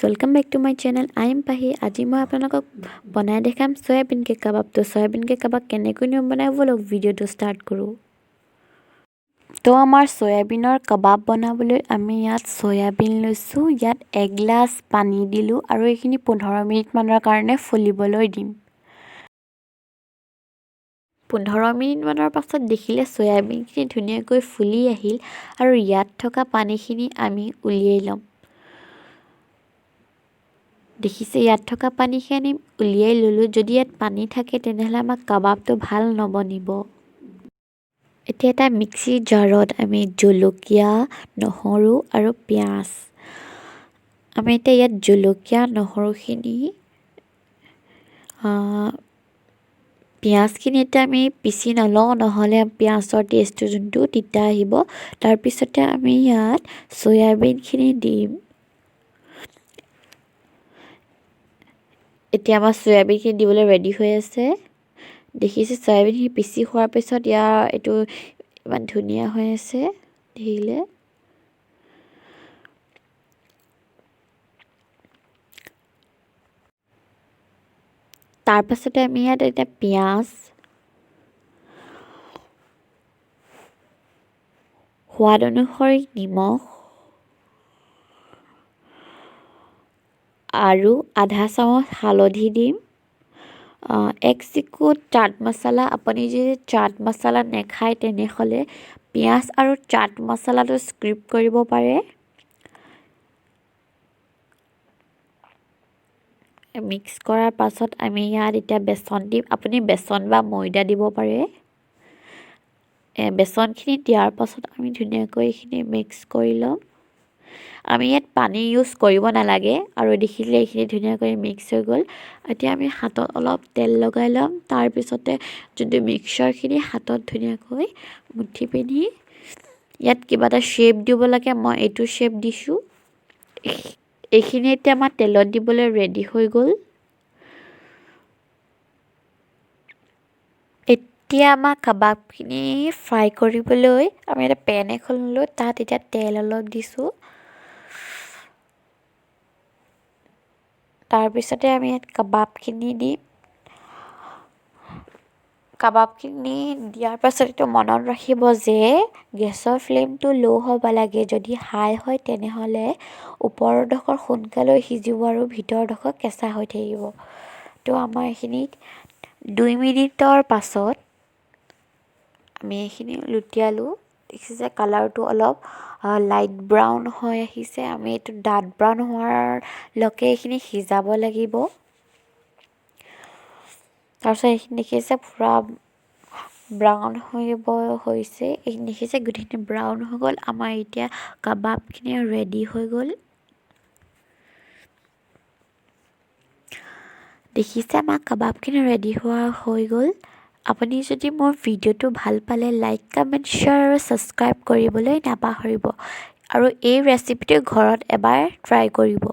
Welcome back to my channel. I am Pahi. আজি মই আপোনালোকক বনাই দেখাম সয়াবিন কে কাবাব। তো সয়াবিন কে কাবাব কেনেকৈ নিয়ম বনাই বলক ভিডিঅ'টো ষ্টাৰ্ট কৰোঁ। তো আমাৰ সয়াবিনৰ কাবাব বনাবলৈ আমি ইয়াত সয়াবিন লৈছোঁ। ইয়াত 1 গ্লাছ পানী দিলোঁ আৰু এইখিনি 15 মিনিটমানৰ কাৰণে ফুলিবলৈ দিম। 15 মিনিটমানৰ পাছত দেখিলে সয়াবিনখিনি ধুনীয়াকৈ ফুলি আহিল আৰু ইয়াত থকা পানীখিনি আমি উলিয়াই ল'ম। দেখিছে ইয়াত থকা পানীখিনি উলিয়াই ল'লোঁ। যদি ইয়াত পানী থাকে তেনেহ'লে আমাৰ কাবাবটো ভাল নবনিব। এতিয়া এটা মিক্সি জাৰত আমি জলকীয়া, নহৰু আৰু পিঁয়াজ, আমি এতিয়া ইয়াত জলকীয়া নহৰুখিনি পিঁয়াজখিনি এতিয়া আমি পিচি নলওঁ, নহ'লে পিঁয়াজৰ টেষ্টটো যোনটো তিতা আহিব। তাৰপিছতে আমি ইয়াত সয়াবিনখিনি দিম। এতিয়া আমাৰ সয়াবিনখিনি দিবলৈ ৰেডি হৈ আছে। দেখিছে সয়াবিনখিনি পিচি হোৱাৰ পিছত এইটো ইমান ধুনীয়া হৈ আছে দেখিলে। তাৰপাছতে আমি ইয়াত এতিয়া পিঁয়াজ, সোৱাদ অনুসৰি নিমখ আৰু আধা চামুচ হালধি দিম। 1 চিকুট চাট মছলা। আপুনি যদি চাট মছলা নেখায় তেনেহ'লে পিঁয়াজ আৰু চাট মছলাটো স্কিপ কৰিব পাৰে। মিক্স কৰাৰ পাছত আমি ইয়াত এতিয়া বেচন দিম। আপুনি বেচন বা ময়দা দিব পাৰে। বেচনখিনি দিয়াৰ পাছত আমি ধুনীয়াকৈ এইখিনি মিক্স কৰি ল'ম। আমি ইয়াত পানী ইউজ কৰিব নালাগে আৰু দেখিলে এইখিনি ধুনীয়াকৈ মিক্স হৈ গ'ল। এতিয়া আমি হাতত অলপ তেল লগাই ল'ম। তাৰপিছতে যোনটো মিক্সাৰখিনি হাতত ধুনীয়াকৈ মুঠি পিনি ইয়াত কিবা এটা শ্বেপ দিব লাগে। মই এইটো শ্বেপ দিছোঁ। এইখিনি এতিয়া আমাৰ তেলত দিবলৈ ৰেডি হৈ গ'ল। এতিয়া আমাৰ কাবাবখিনি ফ্ৰাই কৰিবলৈ আমি এটা পেন এখন লৈ তাত এতিয়া তেল অলপ দিছোঁ। তাৰপিছতে আমি ইয়াত কাবাবখিনি দিম। কাবাবখিনি দিয়াৰ পাছত এইটো মনত ৰাখিব যে গেছৰ ফ্লেমটো ল' হ'ব লাগে। যদি হাই হয় তেনেহ'লে ওপৰৰ ডোখৰ সোনকালে সিজিব আৰু ভিতৰৰ ডোখৰ কেঁচা হৈ থাকিব। তো আমাৰ এইখিনি 2 মিনিটৰ পাছত আমি এইখিনি লুটিয়ালোঁ। দেখিছে কালাৰটো অলপ লাইট ব্ৰাউন হৈ আহিছে। আমি এইটো ডাৰ্ক ব্ৰাউন হোৱাৰলৈকে এইখিনি সিজাব লাগিব। তাৰপিছত এইখিনি দেখিছে পূৰা ব্ৰাউন হৈছে। এইখিনি দেখিছে গোটেইখিনি ব্ৰাউন হৈ গ'ল। আমাৰ এতিয়া কাবাবখিনি ৰেডি হৈ গ'ল। দেখিছে আমাৰ কাবাবখিনি ৰেডি হৈ গ'ল। আপুনি যদি মোৰ ভিডিঅ'টো ভাল পালে লাইক, কমেণ্ট, শ্বেয়াৰ আৰু ছাবস্ক্ৰাইব কৰিবলৈ নাপাহৰিব আৰু এই ৰেচিপিটো ঘৰত এবাৰ ট্ৰাই কৰিব।